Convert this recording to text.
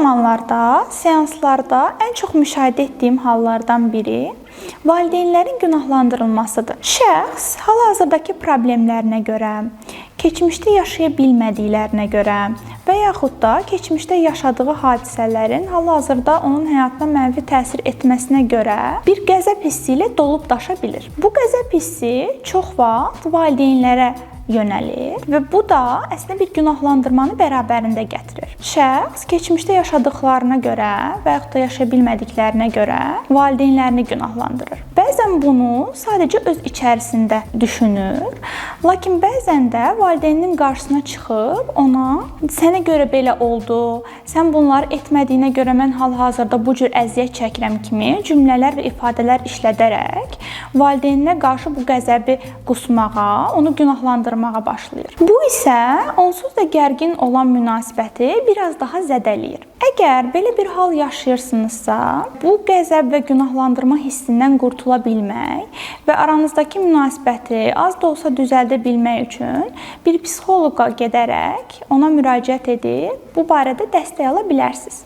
zamanlarda seanslarda ən çox müşahidə etdiyim hallardan biri valideynlərin günahlandırılmasıdır. Şəxs hal-hazırdakı problemlərinə görə, keçmişdə yaşaya bilmədiklərinə görə və yaxud da keçmişdə yaşadığı hadisələrin hal-hazırda onun həyatına mənfi təsir etməsinə görə bir qəzəb hissi ilə dolub daşa bilir. Bu qəzəb hissi çox vaxt valideynlərə yönəlir və bu da əslində bir günahlandırmanı bərabərində gətirir. Şəxs keçmişdə yaşadıklarına görə və yaxud da yaşaya bilmədiklərinə görə valideynlərini günahlandırır. Bəzən bunu sadəcə öz içərisində düşünür, lakin bəzən də valideynin qarşısına çıxıb ona sənə görə belə oldu, sən bunları etmədiyinə görə mən hal-hazırda bu cür əziyyət çəkirəm kimi cümlələr və ifadələr işlədərək valideyninə qarşı bu qəzəbi qusmağa, onu günahlandırmağa başlayır. Bu isə onsuz da gərgin olan münasibəti biraz daha zədələyir. Əgər belə bir hal yaşayırsınızsa, bu qəzəb və günahlandırma hissindən qurtula bilmək və aranızdakı münasibəti az da olsa düzəldə bilmək üçün bir psixoloqa gedərək ona müraciət edib bu barədə dəstək ala bilərsiniz.